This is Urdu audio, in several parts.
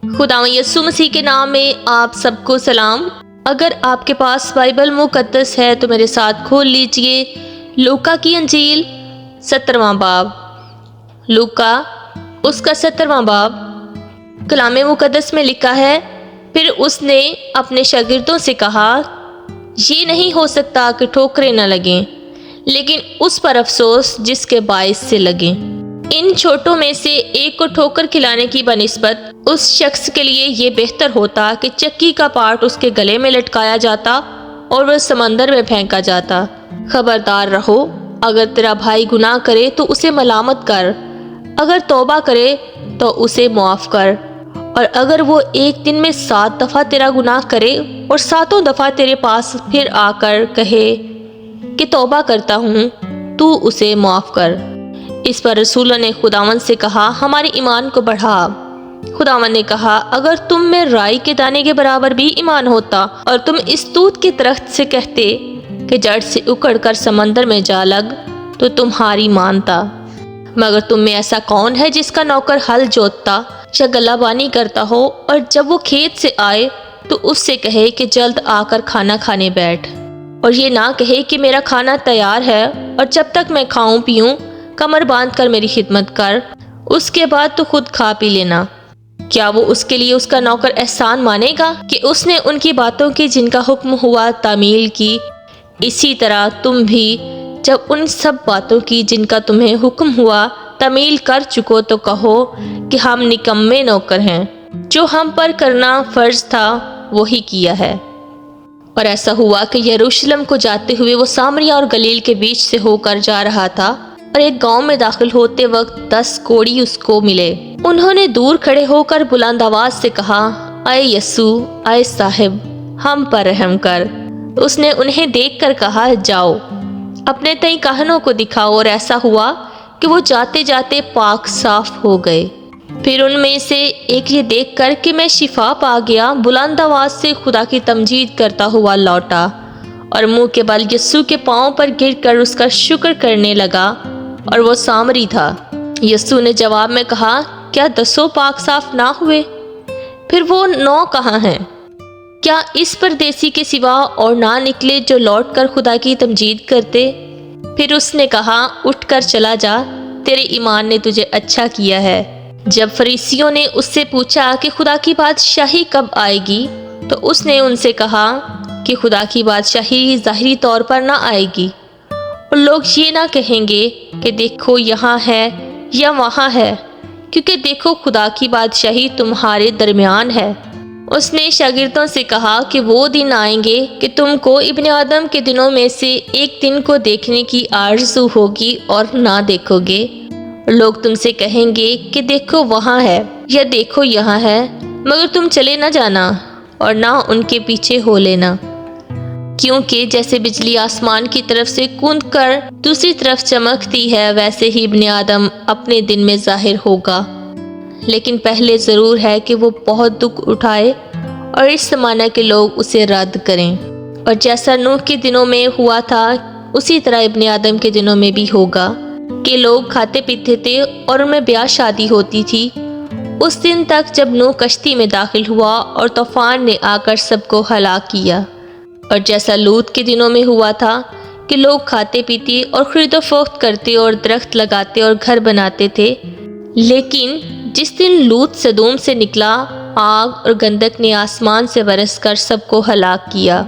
خداوند یسوع مسیح کے نام میں آپ سب کو سلام۔ اگر آپ کے پاس بائبل مقدس ہے تو میرے ساتھ کھول لیجئے لوکا کی انجیل 17واں باب۔ لوکا اس کا 17واں باب۔ کلام مقدس میں لکھا ہے، پھر اس نے اپنے شاگردوں سے کہا، یہ نہیں ہو سکتا کہ ٹھوکریں نہ لگیں، لیکن اس پر افسوس جس کے باعث سے لگیں۔ ان چھوٹوں میں سے ایک کو ٹھوکر کھلانے کی بنسبت اس شخص کے لیے یہ بہتر ہوتا کہ چکی کا پارٹ اس کے گلے میں لٹکایا جاتا اور وہ سمندر میں پھینکا جاتا۔ خبردار رہو، اگر تیرا بھائی گناہ کرے تو اسے ملامت کر، اگر توبہ کرے تو اسے معاف کر، اور اگر وہ ایک دن میں 7 دفعہ تیرا گناہ کرے اور 7 دفعہ تیرے پاس پھر آ کر کہے کہ توبہ کرتا ہوں، تو اسے معاف کر۔ اس پر رسولوں نے خداوند سے کہا، ہمارے ایمان کو بڑھا۔ خداوند نے کہا، اگر تم میں رائی کے دانے کے برابر بھی ایمان ہوتا اور تم اس توت کے درخت سے کہتے کہ جڑ سے اکھڑ کر سمندر میں جا لگ تو تمہاری مانتا۔ مگر تم میں ایسا کون ہے جس کا نوکر ہل جوتتا یا گلہ بانی کرتا ہو، اور جب وہ کھیت سے آئے تو اس سے کہے کہ جلد آ کر کھانا کھانے بیٹھ، اور یہ نہ کہے کہ میرا کھانا تیار ہے اور جب تک میں کھاؤں پیوں کمر باندھ کر میری خدمت کر، اس کے بعد تو خود کھا پی لینا۔ کیا وہ اس کے لیے اس کا نوکر احسان مانے گا کہ اس نے ان کی باتوں کی جن کا حکم ہوا تعمیل کی؟ اسی طرح تم بھی جب ان سب باتوں کی جن کا تمہیں حکم ہوا تعمیل کر چکو تو کہو کہ ہم نکمے نوکر ہیں، جو ہم پر کرنا فرض تھا وہی کیا ہے۔ اور ایسا ہوا کہ یروشلم کو جاتے ہوئے وہ سامریا اور گلیل کے بیچ سے ہو کر جا رہا تھا، اور ایک گاؤں میں داخل ہوتے وقت 10 کوڑی اس کو ملے۔ انہوں نے دور کھڑے ہو کر بلند آواز سے کہا، اے یسوع، اے صاحب، ہم پر رحم کر۔ اس نے انہیں دیکھ کر کہا، جاؤ، اپنے تئیں کاہنوں کو دکھاؤ۔ اور ایسا ہوا کہ وہ جاتے جاتے پاک صاف ہو گئے۔ پھر ان میں سے ایک یہ دیکھ کر کہ میں شفا پا گیا، بلند آواز سے خدا کی تمجید کرتا ہوا لوٹا اور منہ کے بل یسوع کے پاؤں پر گر کر اس کا شکر کرنے لگا، اور وہ سامری تھا۔ یسوع نے جواب میں کہا، کیا 10 پاک صاف نہ ہوئے؟ پھر وہ 9 کہاں ہیں؟ کیا اس پردیسی کے سوا اور نہ نکلے جو لوٹ کر خدا کی تمجید کرتے؟ پھر اس نے کہا، اٹھ کر چلا جا، تیرے ایمان نے تجھے اچھا کیا ہے۔ جب فریسیوں نے اس سے پوچھا کہ خدا کی بادشاہی کب آئے گی، تو اس نے ان سے کہا کہ خدا کی بادشاہی ظاہری طور پر نہ آئے گی، اور لوگ یہ نہ کہیں گے کہ دیکھو یہاں ہے یا وہاں ہے، کیونکہ دیکھو خدا کی بادشاہی تمہارے درمیان ہے۔ اس نے شاگردوں سے کہا کہ وہ دن آئیں گے کہ تم کو ابن آدم کے دنوں میں سے ایک دن کو دیکھنے کی آرزو ہوگی اور نہ دیکھو گے۔ لوگ تم سے کہیں گے کہ دیکھو وہاں ہے یا دیکھو یہاں ہے، مگر تم چلے نہ جانا اور نہ ان کے پیچھے ہو لینا، کیونکہ جیسے بجلی آسمان کی طرف سے کوند کر دوسری طرف چمکتی ہے، ویسے ہی ابن آدم اپنے دن میں ظاہر ہوگا۔ لیکن پہلے ضرور ہے کہ وہ بہت دکھ اٹھائے اور اس زمانہ کے لوگ اسے رد کریں، اور جیسا نوح کے دنوں میں ہوا تھا اسی طرح ابن آدم کے دنوں میں بھی ہوگا، کہ لوگ کھاتے پیتے تھے اور ان میں بیاہ شادی ہوتی تھی، اس دن تک جب نوح کشتی میں داخل ہوا اور طوفان نے آ کر سب کو ہلاک کیا۔ اور جیسا لوط کے دنوں میں ہوا تھا کہ لوگ کھاتے پیتے اور خرید و فروخت کرتے اور درخت لگاتے اور گھر بناتے تھے، لیکن جس دن لوط سدوم سے نکلا، آگ اور گندک نے آسمان سے برس کر سب کو ہلاک کیا۔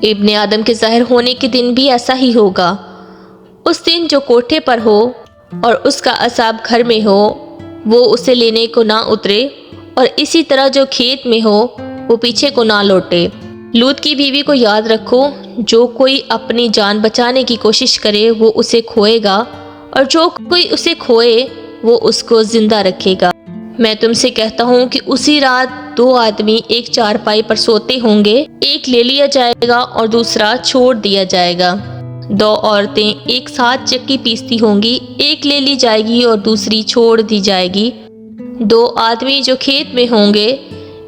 ابن آدم کے ظاہر ہونے کے دن بھی ایسا ہی ہوگا۔ اس دن جو کوٹھے پر ہو اور اس کا عذاب گھر میں ہو، وہ اسے لینے کو نہ اترے، اور اسی طرح جو کھیت میں ہو وہ پیچھے کو نہ لوٹے۔ لوط کی بیوی کو یاد رکھو، جو کوئی اپنی جان بچانے کی کوشش کرے وہ اسے کھوئے گا، اور جو کوئی اسے کھوئے وہ اس کو زندہ رکھے گا۔ میں تم سے کہتا ہوں کہ اسی رات 2 آدمی ایک چارپائی پر سوتے ہوں گے، ایک لے لیا جائے گا اور دوسرا چھوڑ دیا جائے گا۔ 2 عورتیں ایک ساتھ چکی پیستی ہوں گی، ایک لے لی جائے گی اور دوسری چھوڑ دی جائے گی۔ 2 آدمی جو کھیت میں ہوں گے،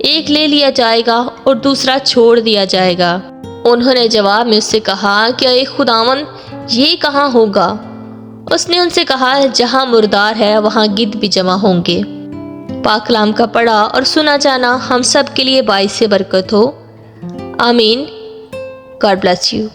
ایک لے لیا جائے گا اور دوسرا چھوڑ دیا جائے گا۔ انہوں نے جواب میں اس سے کہا کہ اے خداوند، یہ کہاں ہوگا؟ اس نے ان سے کہا، جہاں مردار ہے وہاں گدھ بھی جمع ہوں گے۔ پاک کلام کا پڑھا اور سنا جانا ہم سب کے لیے باعث برکت ہو۔ آمین۔ God bless you.